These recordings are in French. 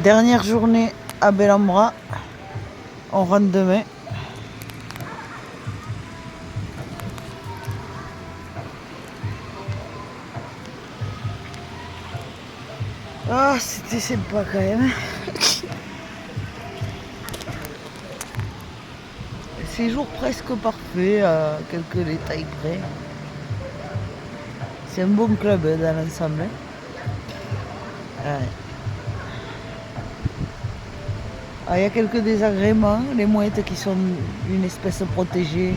Dernière journée à Bellambra. On rentre demain. Ah, c'était sympa quand même. Séjour presque parfait, à quelques détails près. C'est un bon club dans l'ensemble. Ouais. Ah, il y a quelques désagréments, les mouettes qui sont une espèce protégée,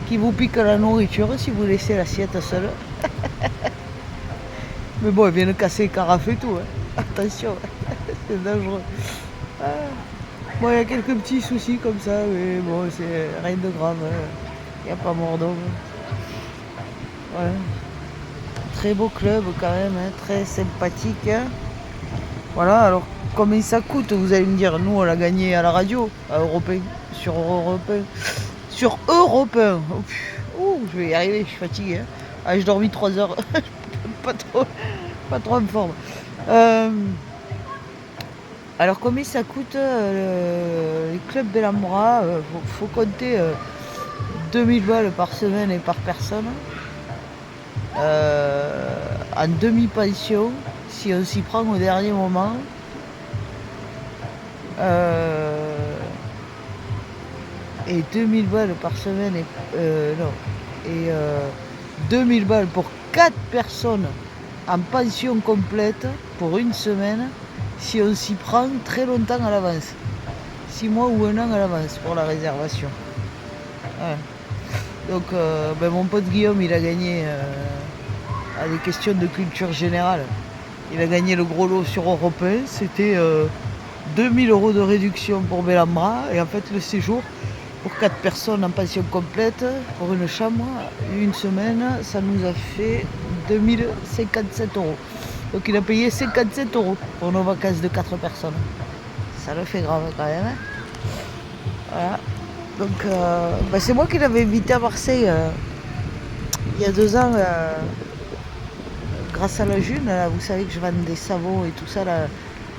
qui vous piquent la nourriture si vous laissez l'assiette seule. Mais bon, elles viennent casser les carafes et tout. Attention, c'est dangereux. Ah. Bon, il y a quelques petits soucis comme ça, mais bon, c'est rien de grave. Il n'y a pas mort d'homme. Ouais. Très beau club quand même, très sympathique. Voilà, alors combien ça coûte, vous allez me dire, nous on l'a gagné à la radio, à Europe 1, sur Europe 1. Sur Europe 1. Oh, je vais y arriver, je suis fatigué. Ah, j'ai dormi 3 heures, pas trop en forme. Alors combien ça coûte les clubs Bellambra, faut compter 2000 balles par semaine et par personne. En demi-pension, si on s'y prend au dernier moment. Et 2000 balles par semaine et 2000 balles pour 4 personnes en pension complète pour une semaine si on s'y prend très longtemps à l'avance, 6 mois ou 1 an à l'avance pour la réservation. Ouais. Donc mon pote Guillaume, il a gagné à des questions de culture générale, il a gagné le gros lot sur Europe 1. C'était 2000 € de réduction pour Bellambra, et en fait le séjour pour 4 personnes en pension complète pour une chambre, une semaine, ça nous a fait 2057 €. Donc il a payé 57 € pour nos vacances de 4 personnes. Ça le fait grave quand même. Voilà. Donc c'est moi qui l'avais invité à Marseille il y a 2 ans, grâce à la June. Là, vous savez que je vends des savons et tout ça là,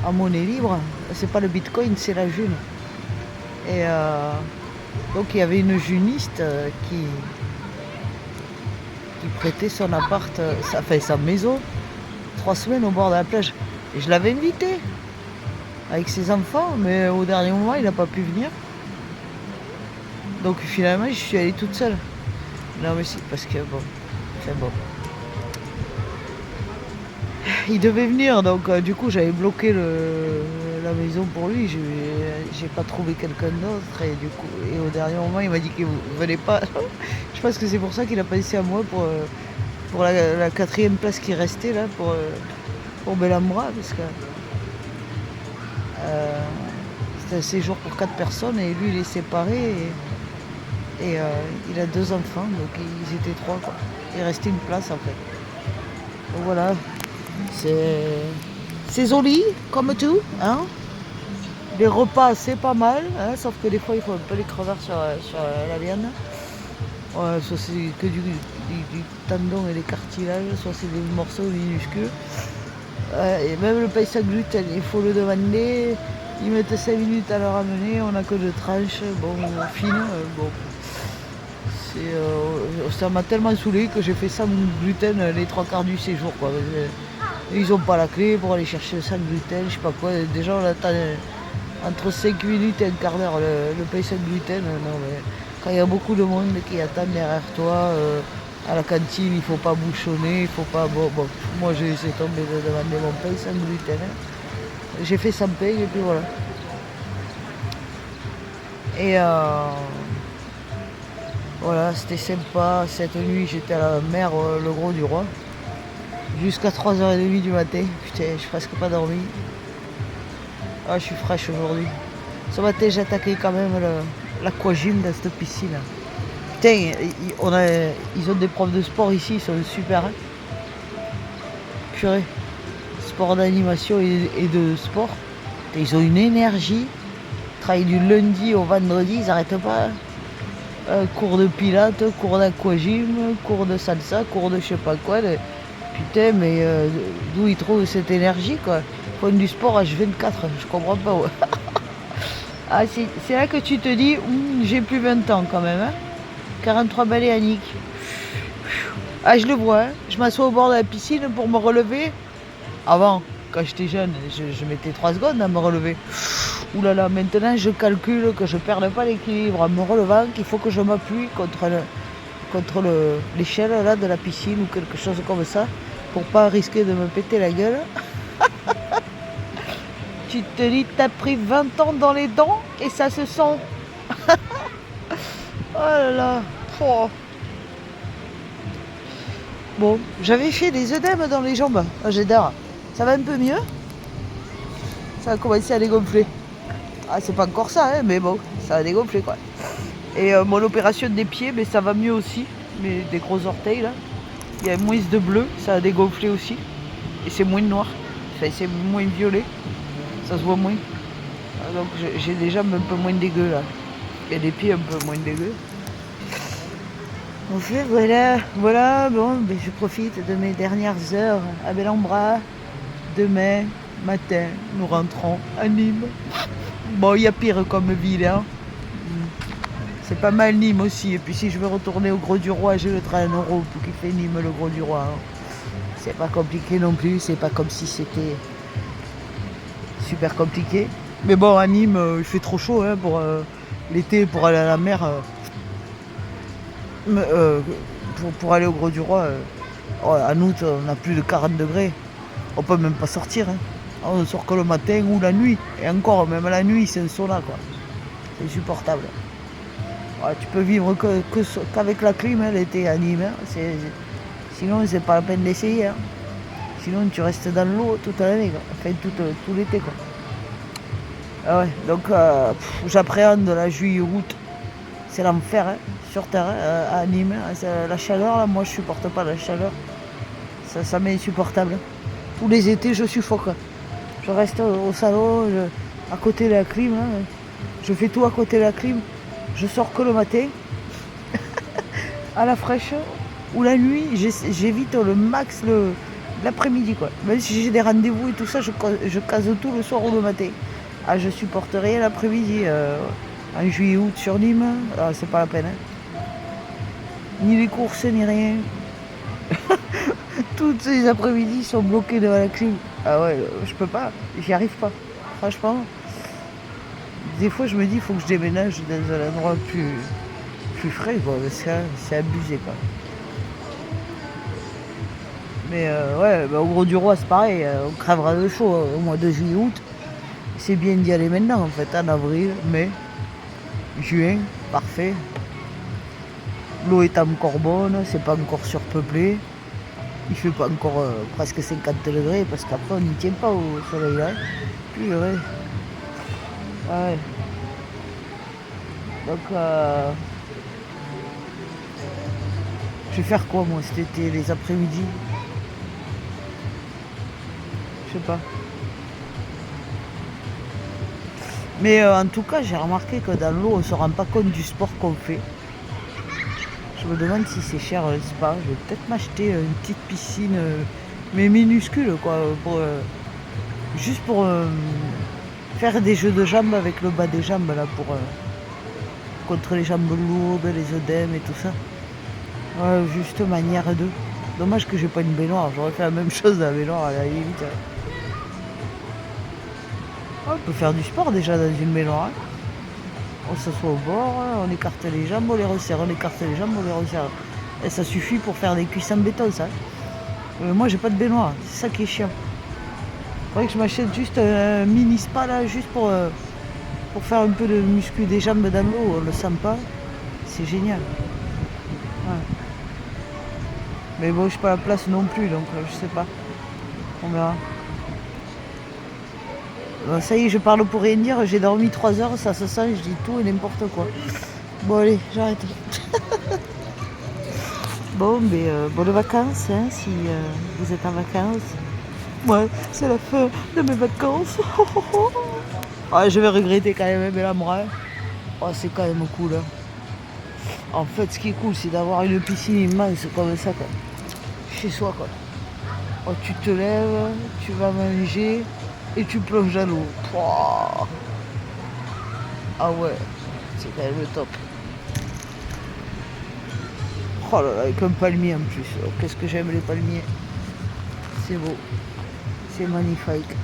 en monnaie libre. C'est pas le bitcoin, c'est la June. Et donc il y avait une juniste qui prêtait son appart, sa maison, 3 semaines au bord de la plage. Et je l'avais invité avec ses enfants, mais au dernier moment il n'a pas pu venir. Donc finalement je suis allée toute seule. Non mais si, parce que bon. Il devait venir, donc du coup j'avais bloqué la maison pour lui. J'ai pas trouvé quelqu'un d'autre, et au dernier moment il m'a dit qu'il ne venait pas. Je pense que c'est pour ça qu'il a pensé à moi pour la 4e place qui restait là pour Bellambra, parce que c'était un séjour pour 4 personnes et lui il est séparé et il a 2 enfants, donc ils étaient 3 quoi. Il restait une place en fait. Donc voilà. C'est joli, comme tout, hein. Les repas, c'est pas mal, hein, sauf que des fois, il faut un peu les crever sur la viande. Ouais, soit c'est que du tendon et des cartilages, soit c'est des morceaux minuscules. Et même le pain sans gluten, il faut le demander. Ils mettent 5 minutes à le ramener, on n'a que 2 tranches, fines. Ça m'a tellement saoulé que j'ai fait sans gluten les 3 quarts du séjour, quoi. Ils ont pas la clé pour aller chercher sans gluten, je sais pas quoi. Déjà on attend entre 5 minutes et un quart d'heure le pain sans gluten. Non mais quand il y a beaucoup de monde qui attend derrière toi, à la cantine, il faut pas bouchonner, il faut pas. Bon, moi j'ai laissé tomber de demander mon pain sans gluten. J'ai fait sans pain et puis voilà. Et voilà, c'était sympa. Cette nuit j'étais à la mer, le Gros du Roi. Jusqu'à 3h30 du matin. Putain, je suis presque pas dormi. Ah, je suis fraîche aujourd'hui. Ce matin, j'ai attaqué quand même l'aquagym dans cette piscine. Putain, ils ont des profs de sport ici, ils sont super. Hein. Purée. Sport d'animation et de sport. Putain, ils ont une énergie. Ils travaillent du lundi au vendredi, ils n'arrêtent pas. Cours de pilates, cours d'aquagym, cours de salsa, cours de je sais pas quoi. Putain, mais d'où ils trouvent cette énergie, quoi. font du sport H24, je comprends pas. Ouais. Ah, c'est là que tu te dis, j'ai plus 20 ans quand même. Hein. 43 balais Annick. Ah, je le vois, hein. Je m'assois au bord de la piscine pour me relever. Avant, quand j'étais jeune, je mettais 3 secondes à me relever. Ouh là là, maintenant je calcule que je ne perde pas l'équilibre en me relevant, qu'il faut que je m'appuie contre l'échelle là de la piscine ou quelque chose comme ça pour pas risquer de me péter la gueule. Tu te dis, t'as pris 20 ans dans les dents et ça se sent. Oh là là. Oh. Bon, j'avais fait des œdèmes dans les jambes. J'adore. Ça va un peu mieux. Ça a commencé à dégonfler. Ah, c'est pas encore ça, hein, mais bon, ça a dégonflé quoi. Et mon opération des pieds, mais ça va mieux aussi. Mais des gros orteils là. Il y a moins de bleu, ça a dégonflé aussi. Et c'est moins noir. Enfin, c'est moins violet. Ça se voit moins. Donc j'ai des jambes un peu moins dégueu là. Et des pieds un peu moins dégueu. En fait, voilà, bon, ben, je profite de mes dernières heures à Bel-en-Bras. Demain matin, nous rentrons à Nîmes. Bon, il y a pire comme ville, hein. C'est pas mal Nîmes aussi. Et puis si je veux retourner au Gros du Roi, j'ai le train en euro pour qui fait Nîmes le Gros du Roi. Hein. C'est pas compliqué non plus, c'est pas comme si c'était super compliqué. Mais bon, à Nîmes, il fait trop chaud hein, pour l'été, pour aller à la mer. Pour aller au Gros du Roi, en août, on a plus de 40 degrés. On peut même pas sortir. Hein. On ne sort que le matin ou la nuit. Et encore, même la nuit, c'est un sauna. Quoi. C'est insupportable. Ouais, tu peux vivre qu'avec la clim hein, l'été à Nîmes. Hein. Sinon, c'est pas la peine d'essayer. Hein. Sinon, tu restes dans l'eau toute l'année. Enfin, tout l'été. Quoi. Ah ouais, donc, j'appréhende la juillet-août. C'est l'enfer. Hein. Sur terre, à Nîmes, la chaleur, là, moi je supporte pas la chaleur. Ça m'est insupportable. Tous les étés, je suffoque. Je reste au salon, à côté de la clim. Là. Je fais tout à côté de la clim. Je sors que le matin, à la fraîche, ou la nuit, j'évite le max l'après-midi. Quoi. Même si j'ai des rendez-vous et tout ça, je case tout le soir ou le matin. Ah, je supporte rien l'après-midi. En juillet-août sur Nîmes, c'est pas la peine. Hein. Ni les courses, ni rien. Toutes ces après-midi sont bloqués devant la clim. Ah ouais, je peux pas, j'y arrive pas. Franchement, des fois je me dis il faut que je déménage dans un endroit plus frais, quoi. C'est abusé quoi. Mais ouais, au Gros du Roi c'est pareil, on crèvera de chaud au mois de juillet-août. C'est bien d'y aller maintenant en fait, en avril, mai, juin, parfait. L'eau est encore bonne, c'est pas encore surpeuplé. Il fait pas encore presque 50 degrés parce qu'après on n'y tient pas au soleil là. Puis ouais. Ah ouais. Donc je vais faire quoi moi cet été, les après-midi? Je sais pas. Mais en tout cas j'ai remarqué que dans l'eau on se rend pas compte du sport qu'on fait. Je me demande si c'est cher le spa. Je vais peut-être m'acheter une petite piscine, mais minuscule, quoi, juste pour faire des jeux de jambes avec le bas des jambes, là, contre les jambes lourdes, les œdèmes et tout ça. Ouais, juste manière de. Dommage que j'ai pas une baignoire. J'aurais fait la même chose à la baignoire à la limite. On peut faire du sport déjà dans une baignoire. Hein. On s'assoit au bord, on écarte les jambes, on les resserre, on écarte les jambes, on les resserre. Et ça suffit pour faire des cuisses en béton, ça. Moi, j'ai pas de baignoire, c'est ça qui est chiant. Faudrait que je m'achète juste un mini spa, là, juste pour faire un peu de muscu des jambes dans l'eau, on le sent pas. C'est génial. Ouais. Mais bon, j'ai pas la place non plus, donc je sais pas. On verra. Bon, ça y est, je parle pour rien dire, j'ai dormi 3 heures, ça se sent, je dis tout et n'importe quoi. Bon allez, j'arrête. Bon, mais bonnes vacances, hein, si vous êtes en vacances. Ouais, c'est la fin de mes vacances. Ouais, je vais regretter quand même, mais là, moi, oh, c'est quand même cool. Hein. En fait, ce qui est cool, c'est d'avoir une piscine immense comme ça, quoi. Chez soi, quoi. Oh, tu te lèves, tu vas manger. et tu plonges à l'eau. Pouah. Ah ouais, c'est quand même le top. Oh là là, avec un palmier en plus. Oh, qu'est-ce que j'aime les palmiers. C'est beau. C'est magnifique.